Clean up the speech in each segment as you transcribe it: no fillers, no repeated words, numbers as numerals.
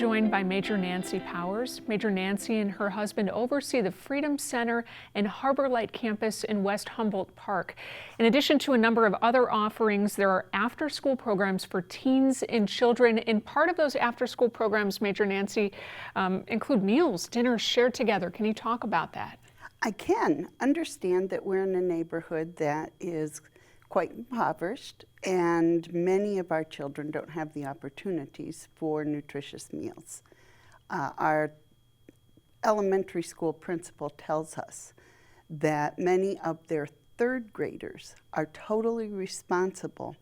joined by Major Nancy Powers. Major Nancy and her husband oversee the Freedom Center and Harbor Light campus in West Humboldt Park. In addition to a number of other offerings, there are after-school programs for teens and children. And part of those after-school programs, Major Nancy, include meals, dinners shared together. Can you talk about that? I can understand that we're in a neighborhood that is quite impoverished, and many of our children don't have the opportunities for nutritious meals. Our elementary school principal tells us that many of their third graders are totally responsible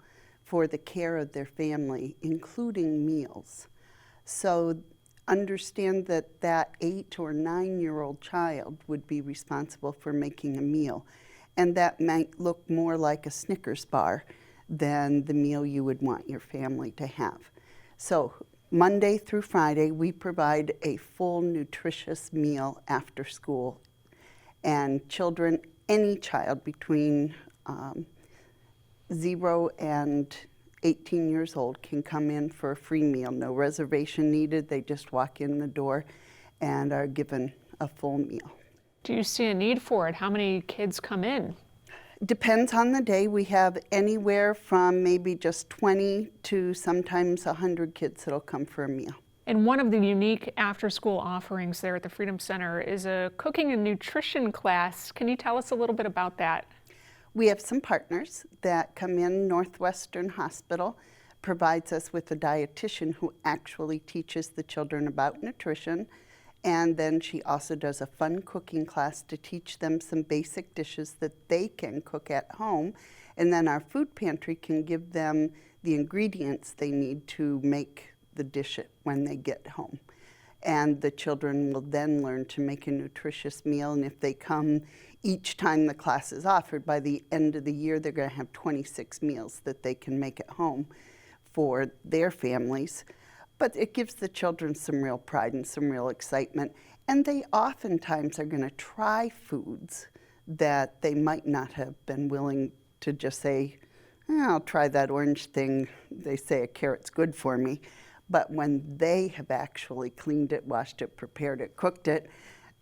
for the care of their family, including meals. So understand that that 8 or 9-year-old child would be responsible for making a meal. And that might look more like a Snickers bar than the meal you would want your family to have. So Monday through Friday, we provide a full nutritious meal after school. And children, any child between 0 and 18 years old can come in for a free meal. No reservation needed. They just walk in the door and are given a full meal. Do you see a need for it? How many kids come in? Depends on the day. We have anywhere from maybe just 20 to sometimes 100 kids that'll come for a meal. And one of the unique after-school offerings there at the Freedom Center is a cooking and nutrition class. Can you tell us a little bit about that? We have some partners that come in. Northwestern Hospital provides us with a dietitian who actually teaches the children about nutrition. And then she also does a fun cooking class to teach them some basic dishes that they can cook at home. And then our food pantry can give them the ingredients they need to make the dish when they get home. And the children will then learn to make a nutritious meal. And if they come each time the class is offered, by the end of the year, they're going to have 26 meals that they can make at home for their families. But it gives the children some real pride and some real excitement. And they oftentimes are going to try foods that they might not have been willing to just say, I'll try that orange thing. They say a carrot's good for me. But when they have actually cleaned it, washed it, prepared it, cooked it,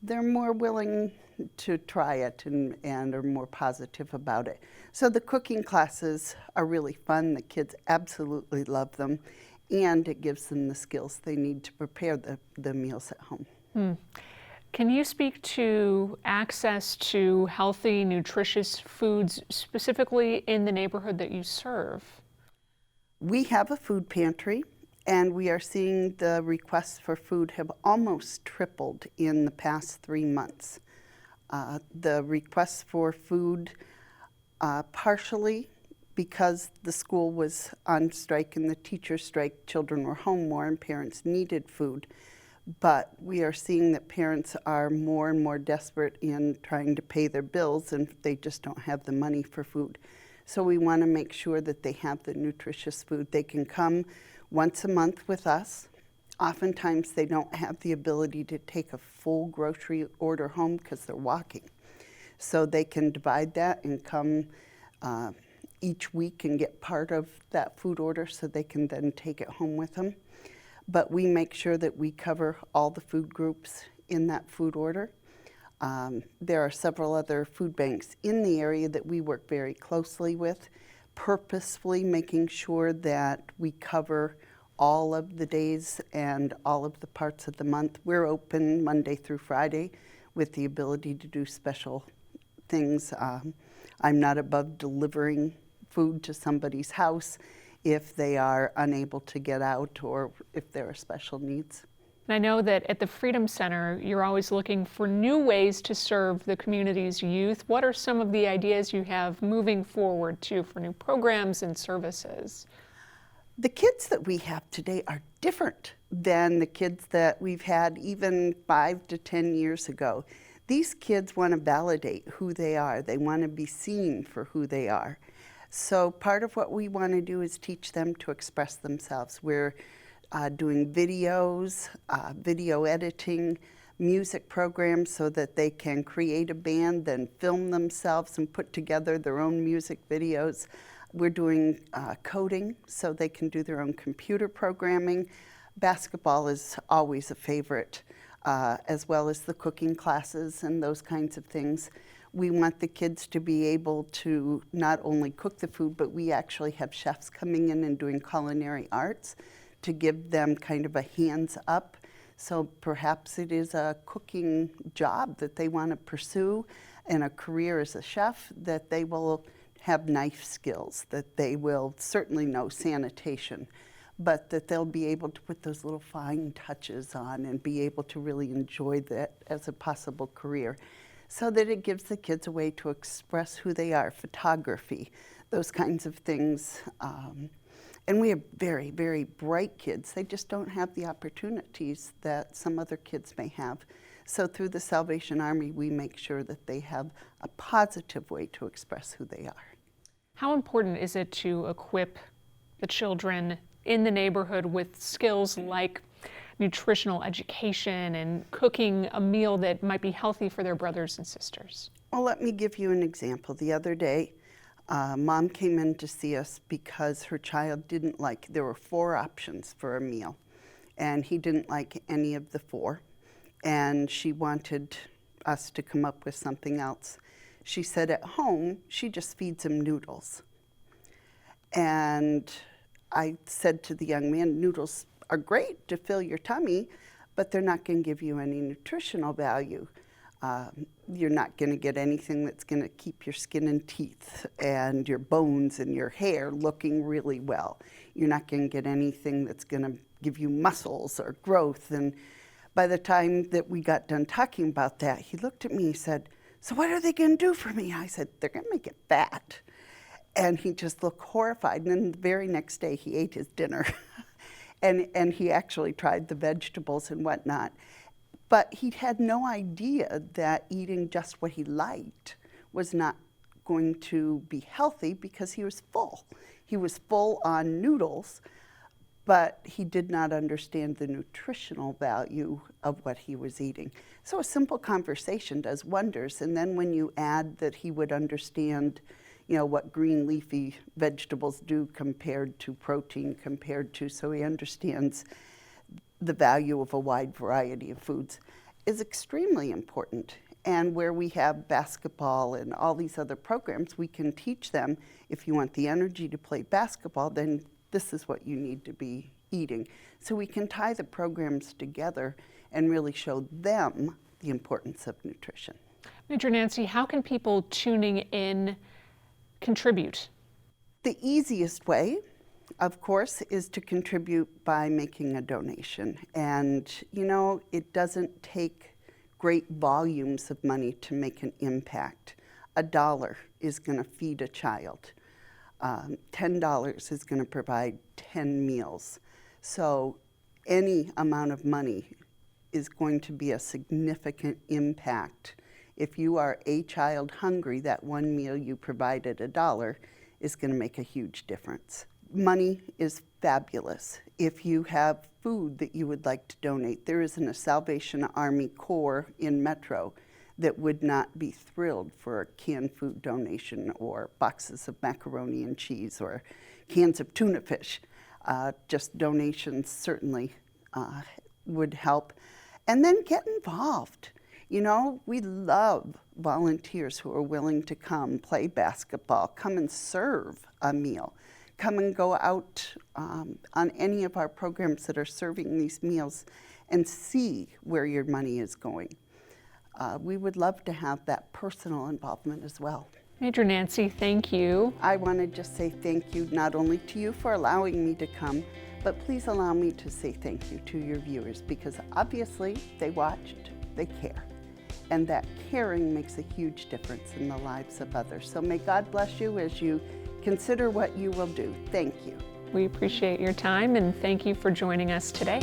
they're more willing to try it and are more positive about it. So the cooking classes are really fun. The kids absolutely love them. And it gives them the skills they need to prepare the meals at home. Can you speak to access to healthy, nutritious foods, specifically in the neighborhood that you serve? We have a food pantry, and we are seeing the requests for food have almost tripled in the past 3 months. The requests for food partially because the school was on strike and the teacher strike, children were home more and parents needed food. But we are seeing that parents are more and more desperate in trying to pay their bills and they just don't have the money for food. So we want to make sure that they have the nutritious food. They can come once a month with us. Oftentimes they don't have the ability to take a full grocery order home because they're walking. So they can divide that and come each week and get part of that food order so they can then take it home with them. But we make sure that we cover all the food groups in that food order. There are several other food banks in the area that we work very closely with, purposefully making sure that we cover all of the days and all of the parts of the month. We're open Monday through Friday with the ability to do special things. I'm not above delivering food to somebody's house if they are unable to get out or if there are special needs. And I know that at the Freedom Center, you're always looking for new ways to serve the community's youth. What are some of the ideas you have moving forward too for new programs and services? The kids that we have today are different than the kids that we've had even 5 to 10 years ago. These kids want to validate who they are. They want to be seen for who they are. So part of what we want to do is teach them to express themselves. We're doing videos, video editing, music programs so that they can create a band, then film themselves and put together their own music videos. We're doing coding so they can do their own computer programming, basketball is always a favorite, as well as the cooking classes and those kinds of things. We want the kids to be able to not only cook the food, but we actually have chefs coming in and doing culinary arts to give them kind of a hands up. So perhaps it is a cooking job that they want to pursue and a career as a chef, that they will have knife skills, that they will certainly know sanitation, but that they'll be able to put those little fine touches on and be able to really enjoy that as a possible career, so that it gives the kids a way to express who they are, photography, those kinds of things. And we have very, very bright kids. They just don't have the opportunities that some other kids may have. So through the Salvation Army, we make sure that they have a positive way to express who they are. How important is it to equip the children in the neighborhood with skills like nutritional education and cooking a meal that might be healthy for their brothers and sisters? Well, let me give you an example. The other day, Mom came in to see us because her child didn't like, there were 4 options for a meal, and he didn't like any of the 4, and she wanted us to come up with something else. She said at home, she just feeds him noodles. And I said to the young man, noodles are great to fill your tummy, but they're not going to give you any nutritional value. You're not going to get anything that's going to keep your skin and teeth and your bones and your hair looking really well. You're not going to get anything that's going to give you muscles or growth. And by the time that we got done talking about that, he looked at me and said, "So what are they going to do for me?" I said, "They're going to make it fat." And he just looked horrified. And then the very next day, he ate his dinner. And he actually tried the vegetables and whatnot. But he had no idea that eating just what he liked was not going to be healthy, because he was full. He was full on noodles, but he did not understand the nutritional value of what he was eating. So a simple conversation does wonders. And then when you add that he would understand, you know, what green leafy vegetables do compared to protein, so he understands the value of a wide variety of foods, is extremely important. And where we have basketball and all these other programs, we can teach them, if you want the energy to play basketball, then this is what you need to be eating. So we can tie the programs together and really show them the importance of nutrition. Major Nancy, how can people tuning in contribute? The easiest way, of course, is to contribute by making a donation. And, you know, it doesn't take great volumes of money to make an impact. $1 is going to feed a child. $10 is going to provide 10 meals. So any amount of money is going to be a significant impact. If you are a child hungry, that one meal you provided, $1, is going to make a huge difference. Money is fabulous. If you have food that you would like to donate, there isn't a Salvation Army Corps in Metro that would not be thrilled for a canned food donation, or boxes of macaroni and cheese, or cans of tuna fish. Just donations certainly would help. And then get involved. You know, we love volunteers who are willing to come play basketball, come and serve a meal, come and go out on any of our programs that are serving these meals and see where your money is going. We would love to have that personal involvement as well. Major Nancy, thank you. I want to just say thank you not only to you for allowing me to come, but please allow me to say thank you to your viewers, because obviously they watched, they care. And that caring makes a huge difference in the lives of others. So may God bless you as you consider what you will do. Thank you. We appreciate your time, and thank you for joining us today.